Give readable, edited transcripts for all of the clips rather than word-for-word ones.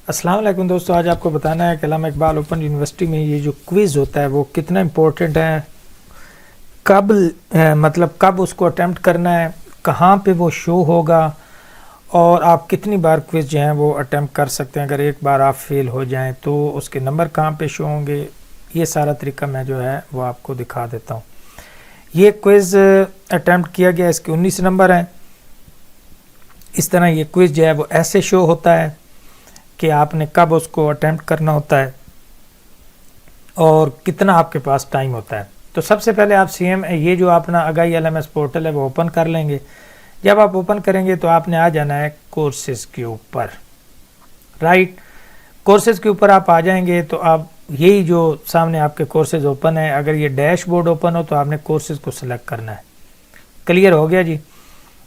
अस्सलाम वालेकुम दोस्तों, आज आपको बताना है कि अल्लामा इकबाल ओपन यूनिवर्सिटी में ये जो क्विज़ होता है वो कितना इम्पोर्टेंट है, कब उसको अटेम्प्ट करना है, कहाँ पे वो शो होगा और आप कितनी बार क्विज़ जो है वो अटेम्प्ट कर सकते हैं। अगर एक बार आप फेल हो जाएं तो उसके नंबर कहाँ पे शो होंगे, ये सारा तरीका मैं जो है वो आपको दिखा देता हूँ। ये क्विज़ अटेम्प्ट किया गया, इसके 19 नंबर हैं। इस तरह ये क्विज़ जो है वो ऐसे शो होता है कि आपने कब उसको अटेम्प्ट करना होता है और कितना आपके पास टाइम होता है। तो सबसे पहले आप सीएम ये जो अपना अगाई एलएमएस पोर्टल है वो ओपन कर लेंगे। जब आप ओपन करेंगे तो आपने आ जाना है कोर्सेज़ के ऊपर। राइट, कोर्सेज़ के ऊपर आप आ जाएंगे तो आप यही जो सामने आपके कोर्सेज़ ओपन है, अगर ये डैशबोर्ड ओपन हो तो आपने कोर्सेज़ को सिलेक्ट करना है। क्लियर हो गया जी।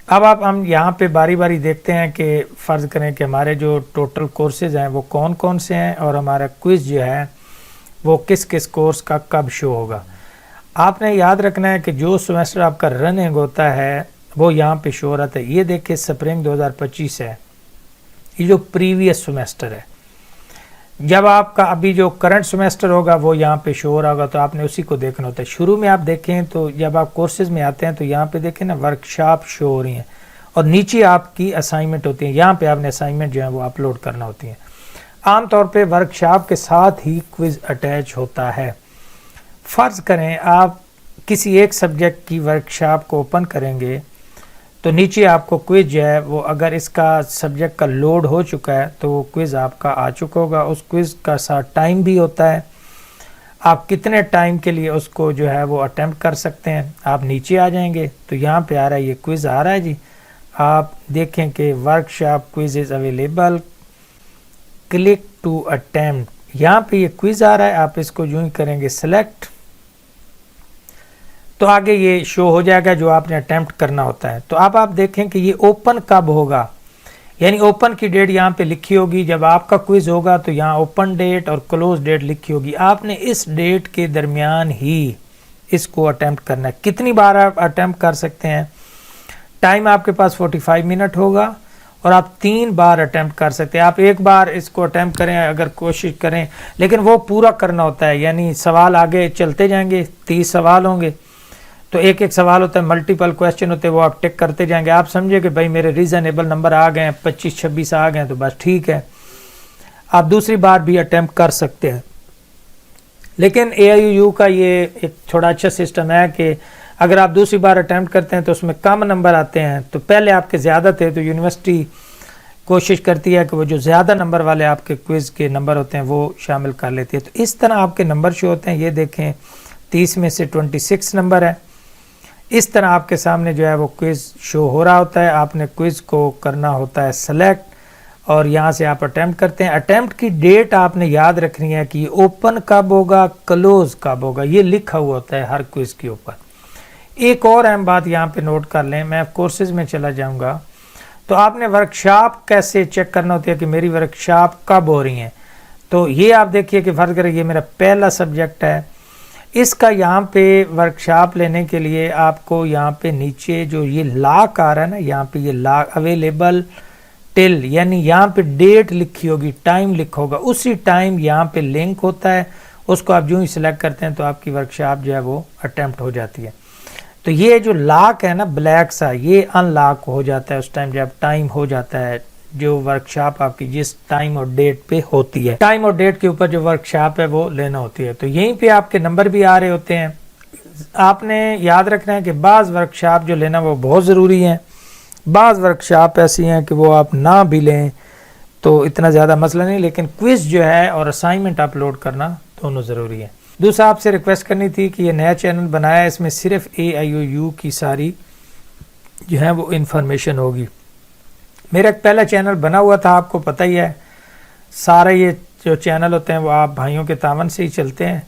अब हम यहाँ पे बारी बारी देखते हैं कि फ़र्ज़ करें कि हमारे जो टोटल कोर्सेज़ हैं वो कौन कौन से हैं और हमारा क्विज़ जो है वो किस किस कोर्स का कब शो होगा। आपने याद रखना है कि जो सेमेस्टर आपका रनिंग होता है वो यहाँ पे शो रहता है। ये देखिए स्प्रिंग 2025 है, ये जो प्रीवियस सेमेस्टर है। जब आपका अभी जो करंट सेमेस्टर होगा वो यहाँ पे शो हो रहा होगा, तो आपने उसी को देखना होता है। शुरू में आप देखें तो जब आप कोर्सेज में आते हैं तो यहाँ पे देखें ना वर्कशॉप शो हो रही हैं और नीचे आपकी असाइनमेंट होती है। यहाँ पे आपने असाइनमेंट जो है वो अपलोड करना होती है। आमतौर पे वर्कशॉप के साथ ही क्विज़ अटैच होता है। फ़र्ज़ करें आप किसी एक सब्जेक्ट की वर्कशॉप को ओपन करेंगे तो नीचे आपको क्विज़ जो है वो, अगर इसका सब्जेक्ट का लोड हो चुका है तो वो क्विज़ आपका आ चुका होगा। उस क्विज़ का साथ टाइम भी होता है, आप कितने टाइम के लिए उसको जो है वो अटेम्प्ट कर सकते हैं। आप नीचे आ जाएंगे तो यहाँ पे आ रहा है, ये क्विज़ आ रहा है जी। आप देखें कि workshop quiz is available, click to attempt. यहाँ पे ये क्विज़ आ रहा है, आप इसको यूँ ही करेंगे सेलेक्ट तो आगे ये शो हो जाएगा जो आपने अटेम्प्ट करना होता है। तो अब आप देखें कि ये ओपन कब होगा, यानी ओपन की डेट यहाँ पे लिखी होगी। जब आपका क्विज़ होगा तो यहाँ ओपन डेट और क्लोज डेट लिखी होगी। आपने इस डेट के दरमियान ही इसको अटेम्प्ट करना है। कितनी बार आप अटेम्प्ट कर सकते हैं, टाइम आपके पास 45 मिनट होगा और आप 3 बार अटेम्प्ट कर सकते हैं। आप एक बार इसको अटेम्प्ट करें अगर कोशिश करें, लेकिन वो पूरा करना होता है, यानी सवाल आगे चलते जाएंगे। 30 सवाल होंगे तो एक एक सवाल होता है, मल्टीपल क्वेश्चन होते हैं, वो आप टिक करते जाएंगे। आप समझे कि भाई मेरे रीज़नेबल नंबर आ गए हैं, 25-26 आ गए हैं तो बस ठीक है, आप दूसरी बार भी अटेम्प्ट कर सकते हैं। लेकिन AIUU का ये एक थोड़ा अच्छा सिस्टम है कि अगर आप दूसरी बार अटेम्प्ट करते हैं तो उसमें कम नंबर आते हैं। तो पहले आपके ज़्यादा थे तो यूनिवर्सिटी कोशिश करती है कि वो जो ज़्यादा नंबर वाले आपके क्विज़ के नंबर होते हैं वो शामिल कर लेती है। तो इस तरह आपके नंबर शो होते हैं। ये देखें 30 में से 26 नंबर है। इस तरह आपके सामने जो है वो क्विज़ शो हो रहा होता है। आपने क्विज़ को करना होता है सेलेक्ट और यहाँ से आप अटेम्प्ट करते हैं। अटेम्प्ट की डेट आपने याद रखनी है कि ओपन कब होगा, क्लोज कब होगा, ये लिखा हुआ होता है हर क्विज़ के ऊपर। एक और अहम बात यहाँ पे नोट कर लें, मैं कोर्सेज में चला जाऊँगा तो आपने वर्कशॉप कैसे चेक करना होती है कि मेरी वर्कशॉप कब हो रही हैं। तो ये आप देखिए कि फ़र्ज़ करें ये मेरा पहला सब्जेक्ट है, इसका यहाँ पे वर्कशॉप लेने के लिए आपको यहाँ पे नीचे जो ये लॉक आ रहा है ना, यहाँ पे ये लॉक अवेलेबल टिल, यानी यहाँ पे डेट लिखी होगी, टाइम लिखा होगा, उसी टाइम यहाँ पे लिंक होता है। उसको आप जो ही सिलेक्ट करते हैं तो आपकी वर्कशॉप जो है वो अटेम्प्ट हो जाती है। तो ये जो लॉक है ना ब्लैक सा, ये अनलॉक हो जाता है उस टाइम जब टाइम हो जाता है, जो वर्कशॉप आपकी जिस टाइम और डेट पे होती है। टाइम और डेट के ऊपर जो वर्कशॉप है वो लेना होती है। तो यहीं पे आपके नंबर भी आ रहे होते हैं। आपने याद रखना है कि बाज़ वर्कशॉप जो लेना वो बहुत ज़रूरी है, बाज़ वर्कशॉप ऐसी हैं कि वो आप ना भी लें तो इतना ज़्यादा मसला नहीं, लेकिन क्विज़ जो है और असाइनमेंट अपलोड करना दोनों ज़रूरी है। दूसरा आपसे रिक्वेस्ट करनी थी कि ये नया चैनल बनाया है, इसमें सिर्फ AIUU की सारी जो है वो इन्फॉर्मेशन होगी। मेरा एक पहला चैनल बना हुआ था, आपको पता ही है। सारे ये जो चैनल होते हैं वो आप भाइयों के तावन से ही चलते हैं।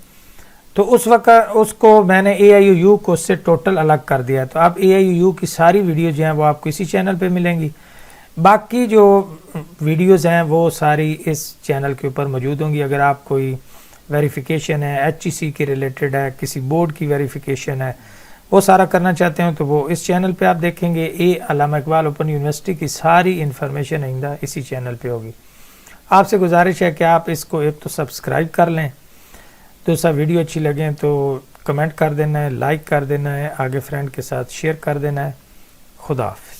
तो उस वक्त उसको मैंने AIUU को उससे टोटल अलग कर दिया। तो अब AIUU की सारी वीडियो जो हैं वो आपको इसी चैनल पे मिलेंगी। बाकी जो वीडियोज़ हैं वो सारी इस चैनल के ऊपर मौजूद होंगी। अगर आप कोई वेरिफिकेशन है, HEC के रिलेटेड है, किसी बोर्ड की वेरिफिकेशन है, वो सारा करना चाहते हो तो वो इस चैनल पे आप देखेंगे। अल्लामा इकबाल ओपन यूनिवर्सिटी की सारी इन्फॉर्मेशन आइंदा इसी चैनल पे होगी। آپ سے گزارش ہے کہ آپ اس کو ایک تو سبسکرائب کر لیں، دوسرا ویڈیو اچھی لگیں تو کمنٹ کر دینا ہے، لائک کر دینا ہے، آگے فرینڈ کے ساتھ شیئر کر دینا ہے۔ خدا حافظ۔